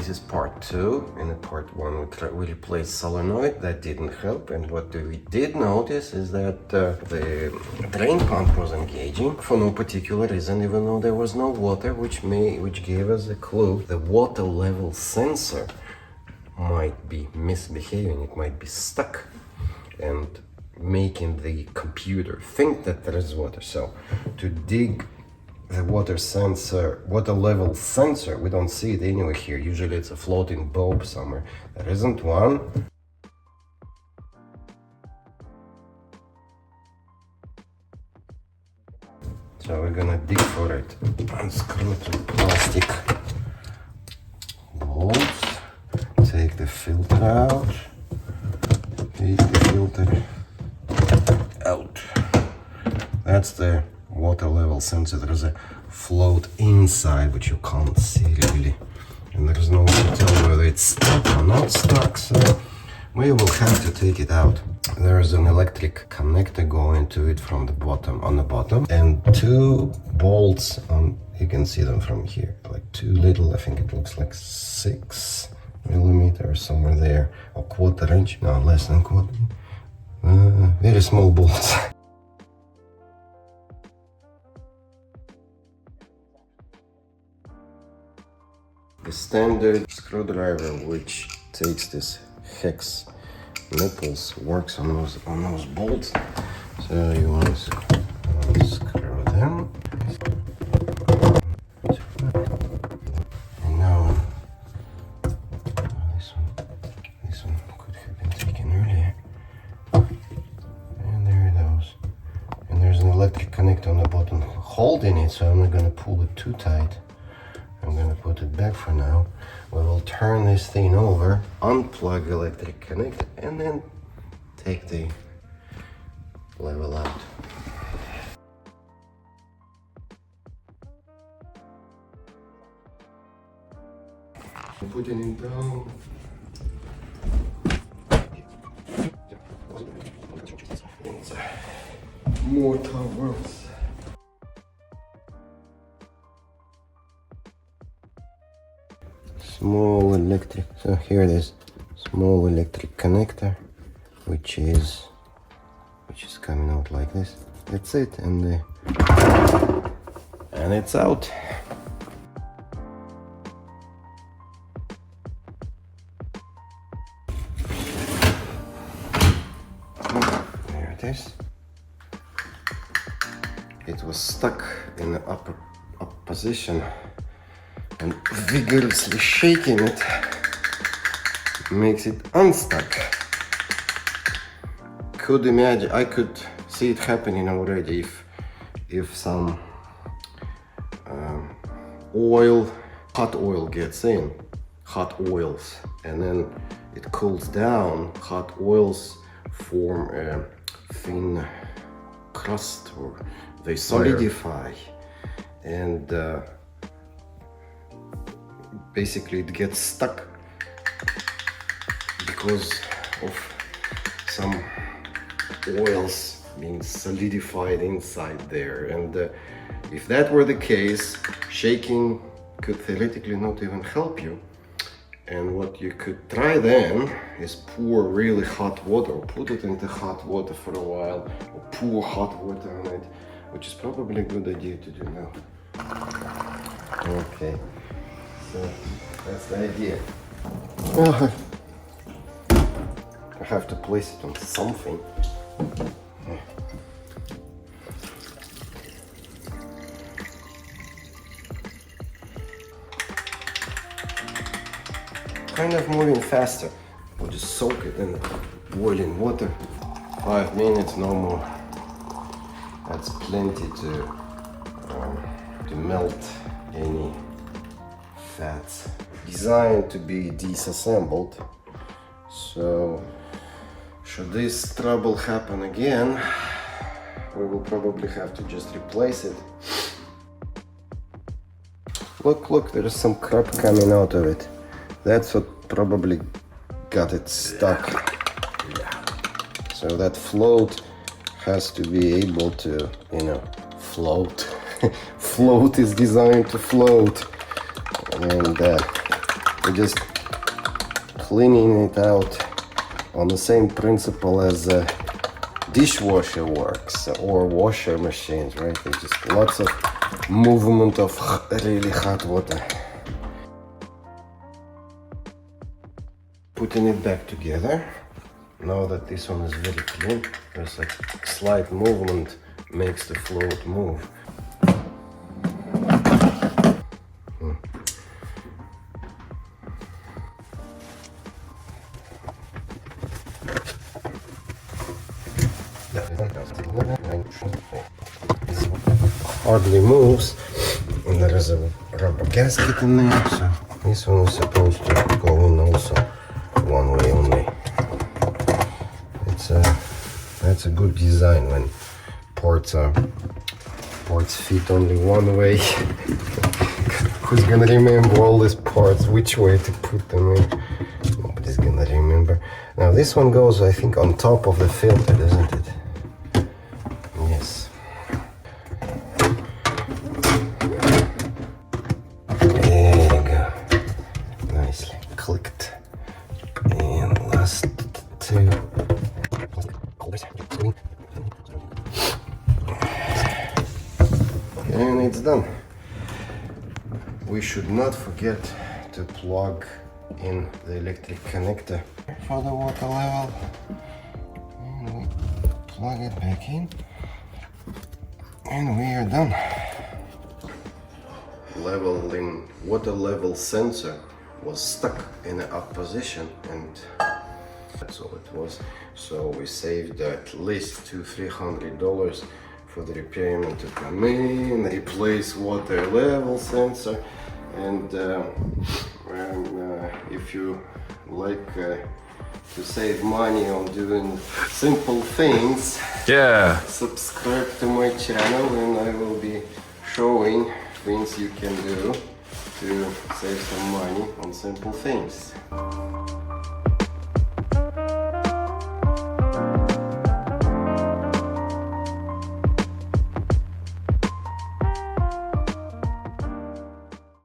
this is part 2. In the part 1 we replaced solenoid. That didn't help, and what we did notice is that the drain pump was engaging for no particular reason, even though there was no water, which gave us a clue. The water level sensor might be misbehaving, it might be stuck and making the computer think that there is water. So to dig the water level sensor, we don't see it anywhere here. Usually it's a floating bulb somewhere. There isn't one. So we're gonna dig for it. Unscrew the plastic bolts. Take the filter out. Take the filter out. That's the water level sensor. There is a float inside which you can't see really, and there is no way to tell whether it's stuck or not stuck, so we will have to take it out. There is an electric connector going to it from the bottom, on the bottom, and 2 bolts on, you can see them from here, like 2 little, I think it looks like 6 millimeter somewhere there, or 1/4 inch, no, less than 1/4, very small bolts. The standard screwdriver, which takes this hex nipples, works on those bolts. So you want to unscrew them. And now this one could have been taken earlier. And there it goes. And there's an electric connector on the bottom holding it, so I'm not gonna pull it too tight. I'm going to put it back for now. We will turn this thing over, unplug the electric connector, and then take the level out. Putting it down. More towels. Small electric, so here it is, small electric connector, which is coming out like this. That's it, and it's out. There it is. It was stuck in the up position, and vigorously shaking it makes it unstuck. I could see it happening already if some hot oil gets in, hot oils, and then it cools down. Hot oils form a thin crust, or they solidify, and basically it gets stuck because of some oils being solidified inside there. And if that were the case, shaking could theoretically not even help you. And what you could try then is pour really hot water, or put it into hot water for a while, or pour hot water on it, which is probably a good idea to do now. Okay. So that's the idea. I have to place it on something. Kind of moving faster. We'll just soak it in boiling water. 5 minutes, no more. That's plenty to melt any fats. Designed to be disassembled. So should this trouble happen again, we will probably have to just replace it. Look, there is some crap coming out of it. That's what probably got it stuck. So that float has to be able to, float. Float is designed to float. And we're just cleaning it out on the same principle as dishwasher works or washer machines, right? There's just lots of movement of really hot water. Putting it back together. Now that this one is very clean, there's a slight movement makes the float move. Hardly moves, and there is a rubber gasket in there, so this one is supposed to go in also one way only. That's a good design when ports fit only one way. Who's gonna remember all these parts, which way to put them in? Nobody's gonna remember. Now this one goes, I think, on top of the filter, doesn't it? Yes. There you go. Nicely clicked. And last two. And it's done. We should not forget to plug in the electric connector for the water level. And we plug it back in. And we are done. Water level sensor was stuck in an up position, and that's all it was. So we saved at least $200-300 for the repairman to come in, replace water level sensor, and if you like to save money on doing simple things, yeah, subscribe to my channel, and I will be showing things you can do to save some money on simple things.